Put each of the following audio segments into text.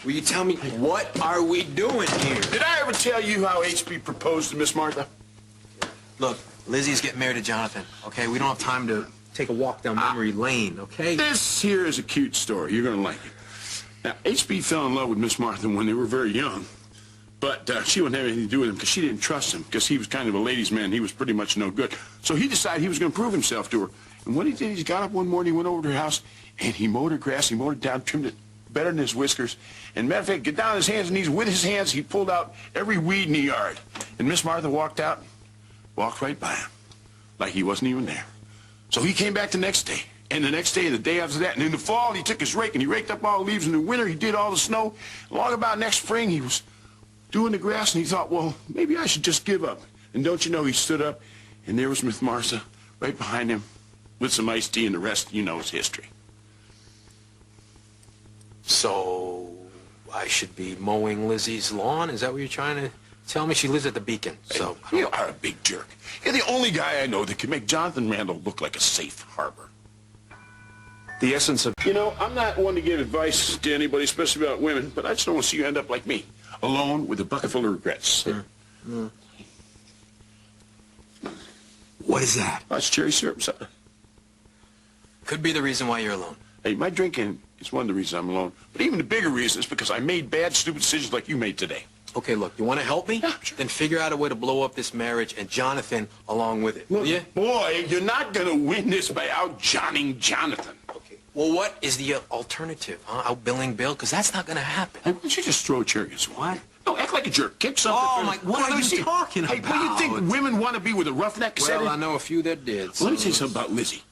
Will you tell me, what are we doing here? Did I ever tell you how H.B. proposed to Miss Martha? Look, Lizzie's getting married to Jonathan, okay? We don't have time to take a walk down memory lane, okay? This here is a cute story. You're going to like it. Now, H.B. fell in love with Miss Martha when they were very young, but she wouldn't have anything to do with him because she didn't trust him because he was kind of a ladies' man. He was pretty much no good. So he decided he was going to prove himself to her. And what he did, he got up one morning, he went over to her house, and he mowed her grass, he mowed it down, trimmed it better than his whiskers. And matter of fact, get down on his hands and knees. With his hands, he pulled out every weed in the yard. And Miss Martha walked out, walked right by him, like he wasn't even there. So he came back the next day, and the next day, and the day after that. And in the fall, he took his rake, and he raked up all the leaves. In the winter, he did all the snow. Along about next spring, he was doing the grass, and he thought, well, maybe I should just give up. And don't you know, he stood up, and there was Miss Martha right behind him with some iced tea, and the rest, you know, is history. So, I should be mowing Lizzie's lawn? Is that what you're trying to tell me? She lives at the Beacon, so... Hey, you are a big jerk. You're the only guy I know that can make Jonathan Randall look like a safe harbor. The essence of... You know, I'm not one to give advice to anybody, especially about women, but I just don't want to see you end up like me, alone with a bucket full of regrets. What is that? Oh, it's cherry syrup, son. Could be the reason why you're alone. Hey, my drinking is one of the reasons I'm alone. But even the bigger reason is because I made bad, stupid decisions like you made today. Okay, look, you want to help me? Yeah, sure. Then figure out a way to blow up this marriage and Jonathan along with it, will you? Boy, you're not going to win this by out-Johnning Jonathan. Okay. Well, what is the alternative, huh? Outbilling Bill? Because that's not going to happen. Hey, why don't you just throw a chair against the wall? What? No, act like a jerk. Kick something. Oh, my... What are you talking about? Hey, what do you think women want to be with a roughneck? Well, I know a few that did. So... Well, let me tell you something about Lizzie.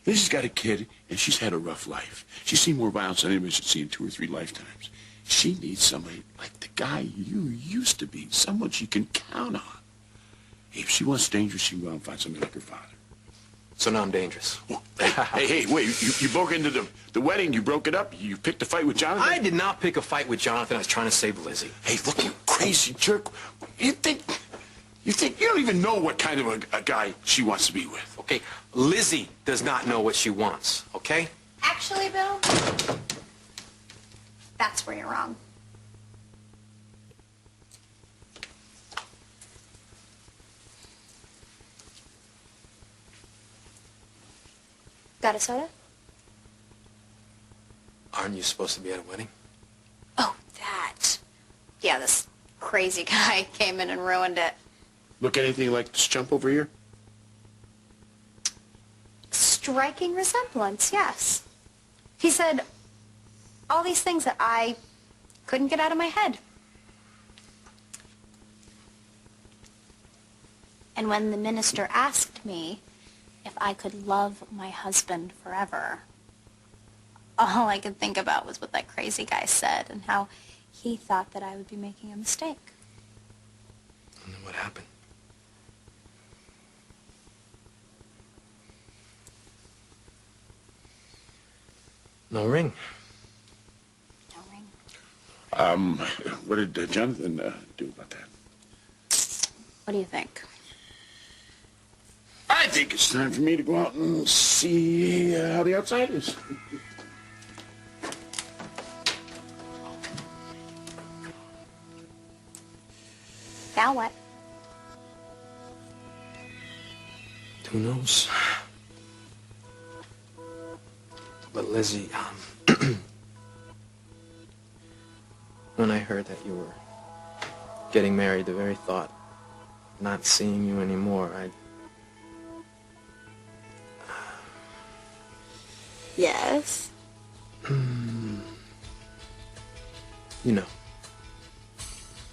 Lizzie's got a kid, and she's had a rough life. She's seen more violence than anybody should see in 2 or 3 lifetimes. She needs somebody like the guy you used to be, someone she can count on. If she wants danger, she can go out and find somebody like her father. So now I'm dangerous. Well, hey, wait, you broke into the wedding, you broke it up, you picked a fight with Jonathan? I did not pick a fight with Jonathan. I was trying to save Lizzie. Hey, look, you crazy jerk. You think you don't even know what kind of a guy she wants to be with. Okay, Lizzie does not know what she wants, okay? Actually, Bill, that's where you're wrong. Got a soda? Aren't you supposed to be at a wedding? Oh, that. Yeah, this crazy guy came in and ruined it. Look anything like this chump over here? Striking resemblance, yes. He said all these things that I couldn't get out of my head. And when the minister asked me if I could love my husband forever, all I could think about was what that crazy guy said and how he thought that I would be making a mistake. And then what happened? No ring. No ring. What did Jonathan do about that? What do you think? I think it's time for me to go out and see how the outside is. Now what? Who knows? But Lizzie, when I heard that you were getting married, the very thought, not seeing you anymore, Yes? You know.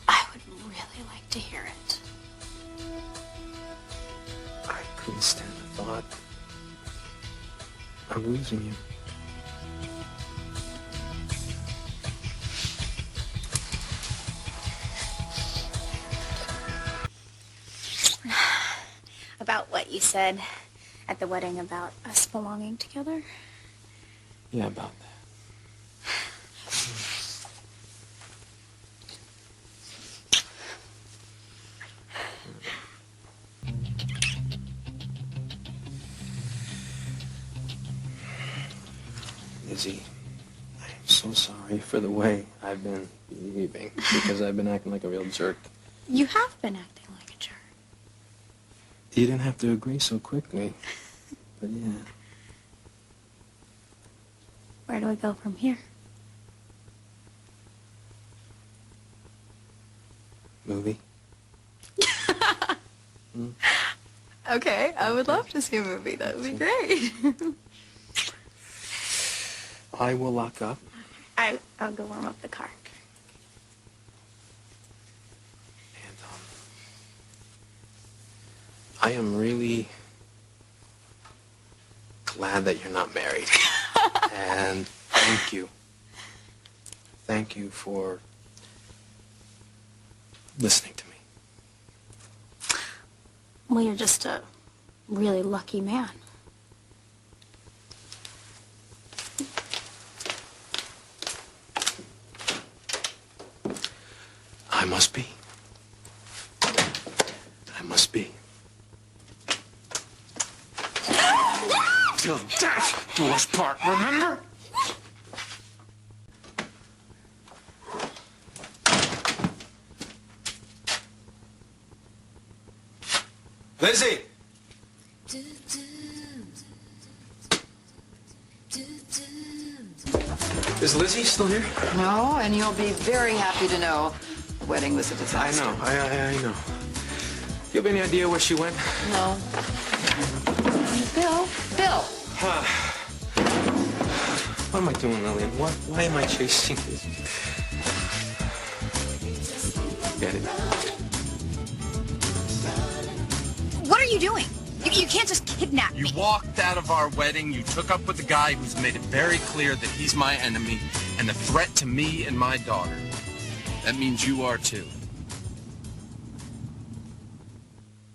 I would really like to hear it. I couldn't stand the thought of losing you. About what you said at the wedding about us belonging together? Yeah, about that. Lizzie, I'm so sorry for the way I've been behaving, because I've been acting like a real jerk. You have been acting like a jerk. You didn't have to agree so quickly, but yeah. Where do we go from here? Movie? Okay, I would love to see a movie. That would be great. I will lock up. I'll go warm up the car. And, I am really glad that you're not married. And thank you. Thank you for listening to me. Well, you're just a really lucky man. I must be. I must be. Till death do us part, remember? Lizzie! Is Lizzie still here? No, and you'll be very happy to know the wedding was a disaster. I know. You have any idea where she went? No. Bill! What am I doing, Lillian? Why am I chasing this? Get it? What are you doing? You can't just kidnap me. You walked out of our wedding, you took up with the guy who's made it very clear that he's my enemy and a threat to me and my daughter. That means you are too.